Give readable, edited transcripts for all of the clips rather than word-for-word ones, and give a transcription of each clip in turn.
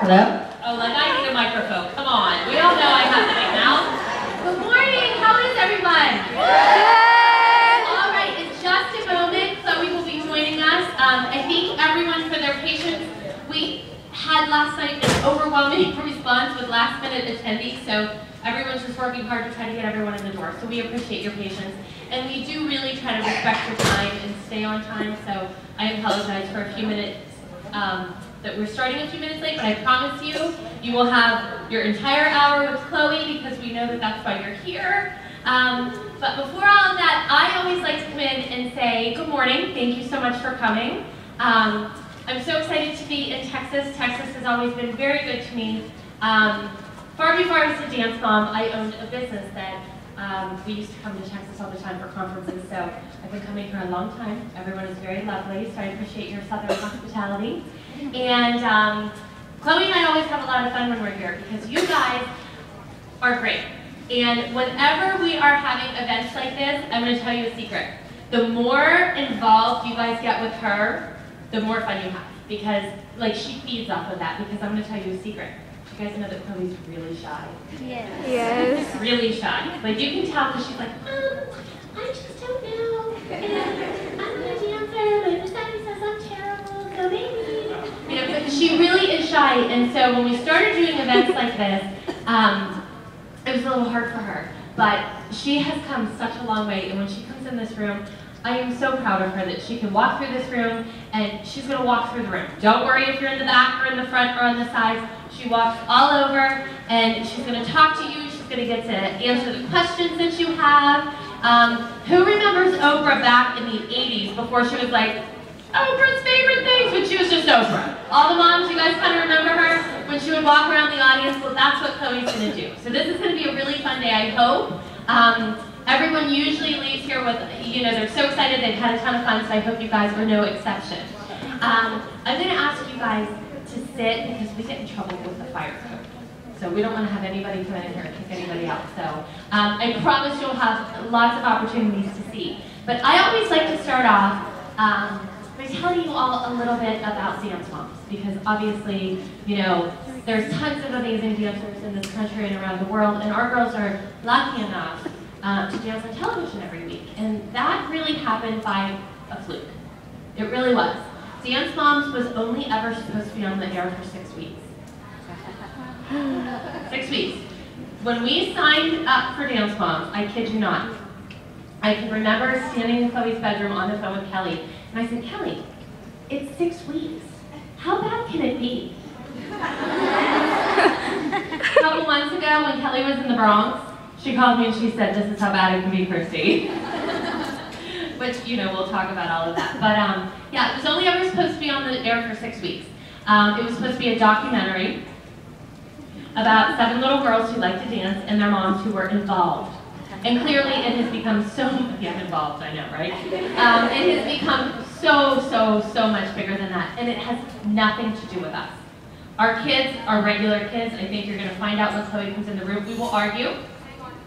Hello? Oh, like I need a microphone. Come on. We all know I have to make mouth. Good morning. How is everyone? Good. All right. In just a moment, Chloe will be joining us. I thank everyone for their patience. We had last night an overwhelming response with last-minute attendees, so everyone's just working hard to try to get everyone in the door. So we appreciate your patience. And we do really try to respect your time and stay on time, so I apologize for a few minutes that we're starting a few minutes late, but I promise you, you will have your entire hour with Chloe because we know that that's why you're here. But before all of that, I always like to come in and say good morning. Thank you so much for coming. I'm so excited to be in Texas. Texas has always been very good to me. Far before I was a dance mom, I owned a business that we used to come to Texas all the time for conferences, so I've been coming here a long time. Everyone is very lovely, so I appreciate your southern hospitality. And Chloe and I always have a lot of fun when we're here because you guys are great. And whenever we are having events like this, I'm going to tell you a secret. The more involved you guys get with her, the more fun you have. Because, like, she feeds off of that, because I'm going to tell you a secret. You guys know that Chloe's really shy. Yes. Really shy. Like, you can tell because she's like, I just don't know. And I'm a dancer, but everybody says I'm terrible, so maybe. You know, but she really is shy, and so when we started doing events like this, it was a little hard for her. But she has come such a long way, and when she comes in this room, I am so proud of her that she can walk through this room, and she's going to walk through the room. Don't worry if you're in the back or in the front or on the sides. She walks all over, and she's going to talk to you. She's going to get to answer the questions that you have. Who remembers Oprah back in the 80s before she was like, Oprah's favorite things, when she was just Oprah? All the moms, you guys kind of remember her? When she would walk around the audience? Well, that's what Chloe's going to do. So this is going to be a really fun day, I hope. Everyone usually leaves here with, you know, they're so excited, they've had a ton of fun, so I hope you guys are no exception. I'm going to ask you guys to sit because we get in trouble with the fire code. So we don't want to have anybody come in here and kick anybody out. So I promise you'll have lots of opportunities to see. But I always like to start off by telling you all a little bit about dance moms, because obviously, you know, there's tons of amazing dancers in this country and around the world, and our girls are lucky enough to dance on television every week. And that really happened by a fluke. It really was. Dance Moms was only ever supposed to be on the air for 6 weeks. 6 weeks. When we signed up for Dance Moms, I kid you not, I can remember standing in Chloe's bedroom on the phone with Kelly, and I said, Kelly, it's 6 weeks. How bad can it be? A couple months ago, when Kelly was in the Bronx, she called me and she said, this is how bad it can be, Christy. Which, you know, we'll talk about all of that. But yeah, it was only ever supposed to be on the air for 6 weeks. It was supposed to be a documentary about 7 little girls who liked to dance and their moms who were involved. And clearly it has become so, yeah, involved, I know, right? It has become so much bigger than that. And it has nothing to do with us. Our kids are regular kids. I think you're going to find out when Chloe comes in the room. We will argue,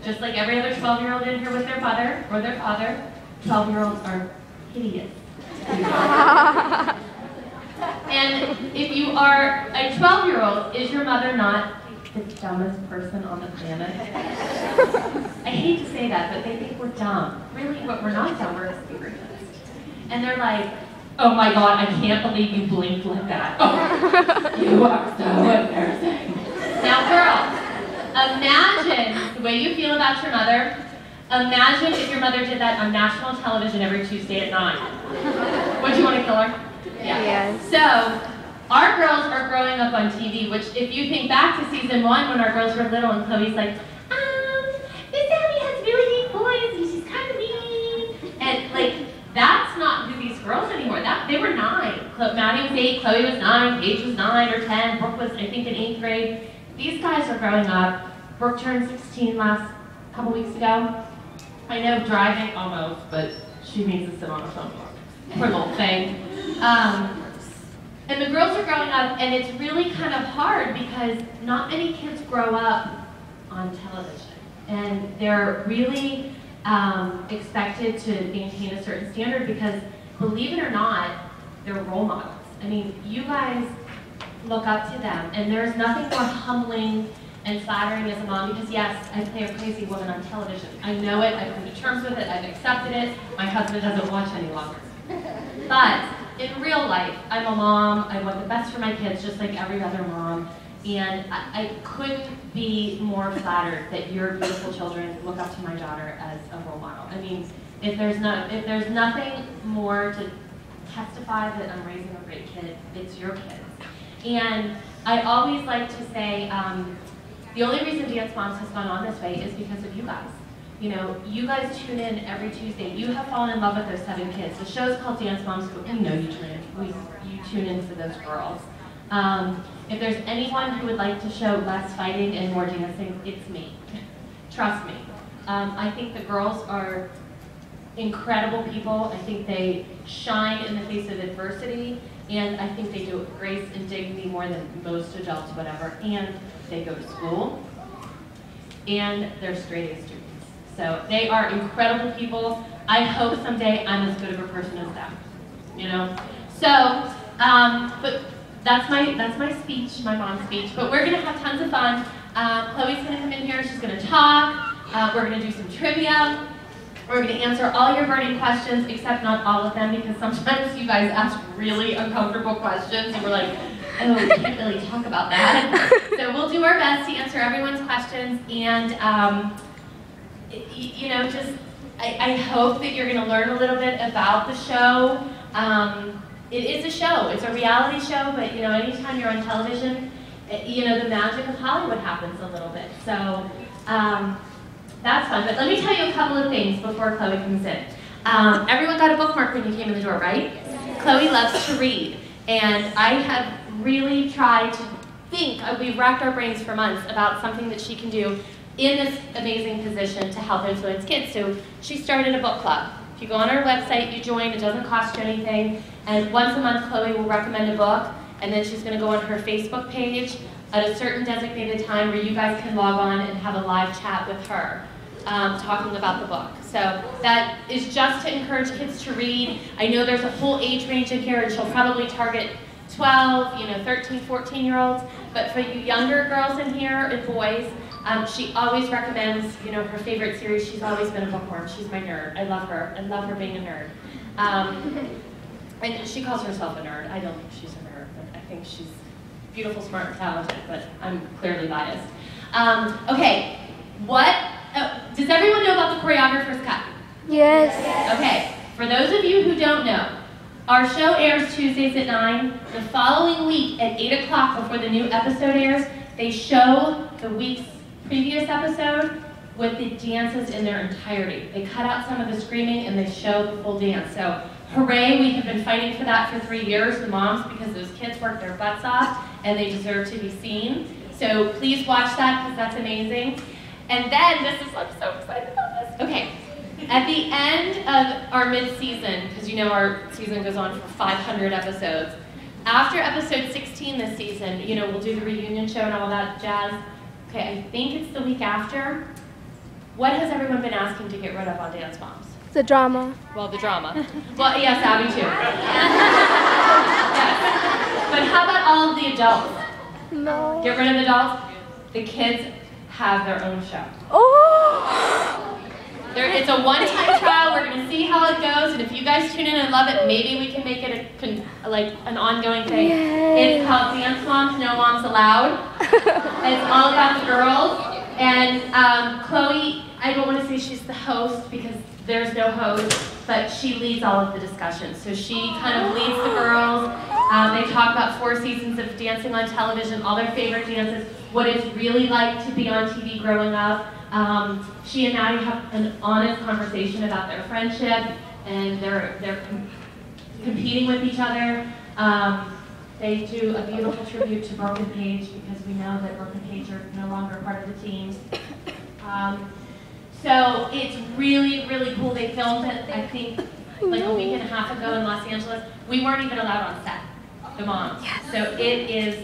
just like every other 12-year-old in here with their mother or their father. 12-year-olds are hideous. And if you are a 12-year-old, is your mother not the dumbest person on the planet? I hate to say that, but they think we're dumb. Really, but we're not dumb, we're experienced. And they're like, oh my God, I can't believe you blinked like that. Oh, you are so embarrassing. Now girls, imagine the way you feel about your mother. Imagine if your mother did that on national television every Tuesday at 9. Would you want to kill her? Yeah. Yes. So, our girls are growing up on TV, which if you think back to season 1 when our girls were little and Chloe's like, Miss Abby has really neat boys and she's kind of mean. And like, that's not who these girls anymore. They were 9. Maddie was 8, Chloe was 9, Paige was 9 or 10, Brooke was, I think, in 8th grade. These guys are growing up. Brooke turned 16 couple weeks ago. I know driving almost, but she needs to sit on a phone book. Poor little thing. And the girls are growing up, and it's really kind of hard because not many kids grow up on television. And they're really expected to maintain a certain standard because, believe it or not, they're role models. I mean, you guys look up to them. And there's nothing more humbling and flattering as a mom, because yes, I play a crazy woman on television. I know it, I've come to terms with it, I've accepted it. My husband doesn't watch any longer. But in real life, I'm a mom, I want the best for my kids just like every other mom. And I couldn't be more flattered that your beautiful children look up to my daughter as a role model. I mean, if there's nothing more to testify that I'm raising a great kid, it's your kids. And I always like to say, the only reason Dance Moms has gone on this way is because of you guys. You know, you guys tune in every Tuesday. You have fallen in love with those 7 kids. The show's called Dance Moms, but we know you tune in. You tune in for those girls. If there's anyone who would like to show less fighting and more dancing, it's me. Trust me. I think the girls are incredible people. I think they shine in the face of adversity, and I think they do it with grace and dignity more than most adults, whatever. And they go to school, and they're straight A students. So they are incredible people. I hope someday I'm as good of a person as them, you know? So, but that's my speech, my mom's speech. But we're gonna have tons of fun. Chloe's gonna come in here, she's gonna talk. We're gonna do some trivia. We're gonna answer all your burning questions, except not all of them, because sometimes you guys ask really uncomfortable questions, and we're like, oh, we can't really talk about that. So we'll do our best to answer everyone's questions, and you know, just I hope that you're going to learn a little bit about the show. It is a show. It's a reality show, but you know, anytime you're on television, you know, the magic of Hollywood happens a little bit. So that's fun. But let me tell you a couple of things before Chloe comes in. Everyone got a bookmark when you came in the door, right? Chloe loves to read, and I have really tried to think. We've racked our brains for months about something that she can do in this amazing position to help influence kids. So she started a book club. If you go on our website, you join, it doesn't cost you anything, and once a month Chloe will recommend a book, and then she's going to go on her Facebook page at a certain designated time where you guys can log on and have a live chat with her, talking about the book. So that is just to encourage kids to read. I know there's a whole age range in here, and she'll probably target 12, you know, 13, 14-year-olds, but for you younger girls in here and boys, she always recommends, you know, her favorite series. She's always been a bookworm. She's my nerd. I love her. I love her being a nerd. And she calls herself a nerd. I don't think she's a nerd, but I think she's beautiful, smart, and talented, but I'm clearly biased. Okay, does everyone know about the choreographer's cut? Yes. Okay, for those of you who don't know, our show airs Tuesdays at 9. The following week at 8 o'clock before the new episode airs, they show the week's previous episode with the dances in their entirety. They cut out some of the screaming and they show the full dance. So hooray, we have been fighting for that for 3 years, the moms, because those kids work their butts off and they deserve to be seen. So please watch that because that's amazing. And then, I'm so excited about this. Okay, at the end of our mid-season, because you know our season goes on for 500 episodes, after episode 16 this season, you know, we'll do the reunion show and all that jazz. Okay, I think it's the week after. What has everyone been asking to get rid of on Dance Moms? The drama. Well, the drama. Well, yes, Abby too. Yes. But how about all of the adults? No. Get rid of the adults? The kids have their own show. Oh! It's a one-time trial. We're going to see how it goes, and if you guys tune in and love it, maybe we can make it like an ongoing thing. Yay. It's called Dance Moms, No Moms Allowed. It's all about the girls. And Chloe, I don't want to say she's the host because there's no host, but she leads all of the discussions. So she kind of leads the girls. They talk about 4 seasons of dancing on television, all their favorite dances, what it's really like to be on TV growing up. She and Maddie have an honest conversation about their friendship, and they're competing with each other. They do a beautiful tribute to Broken Page because we know that Broken Page are no longer part of the team. So it's really, really cool. They filmed it, I think, like a week and a half ago in Los Angeles. We weren't even allowed on set, the moms. Yes. So it is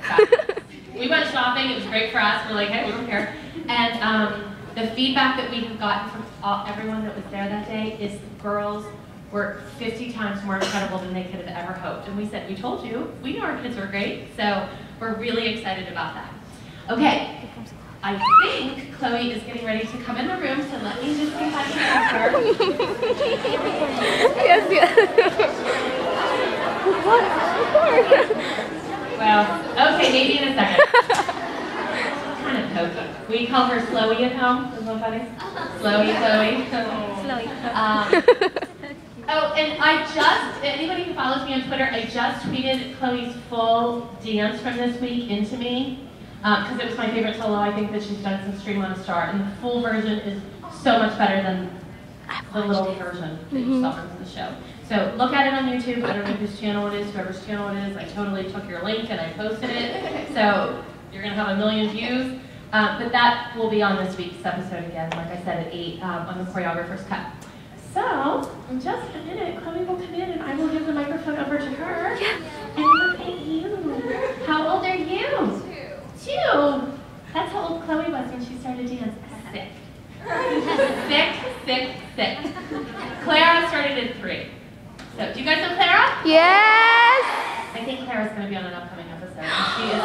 fabulous. We went shopping. It was great for us. We're like, hey, we don't care. And the feedback that we have gotten from everyone that was there that day is girls were 50 times more incredible than they could have ever hoped. And we said, we told you, we know our kids were great, so we're really excited about that. Okay, I think Chloe is getting ready to come in the room, so let me just say hi to her. Yes, yes. Well, okay, maybe in a second. Kind of pokey. We call her Chloe at home. Isn't that funny? Chloe. Oh, and anybody who follows me on Twitter, I just tweeted Chloe's full dance from this week into me, because it was my favorite solo I think that she's done since Stream on a Star, and the full version is so much better than the little version that you saw from the show. So look at it on YouTube. I don't know whose channel it is, whoever's channel it is. I totally took your link and I posted it, so you're going to have 1 million views. But that will be on this week's episode again, like I said, at 8 on the choreographer's cut. So, in just a minute, Chloe will come in and I will give the microphone over to her. Yes. And look at you. How old are you? 2. That's how old Chloe was when she started dance. Sick. Clara started at 3. So, do you guys know Clara? Yes. I think Clara's going to be on an upcoming episode. She is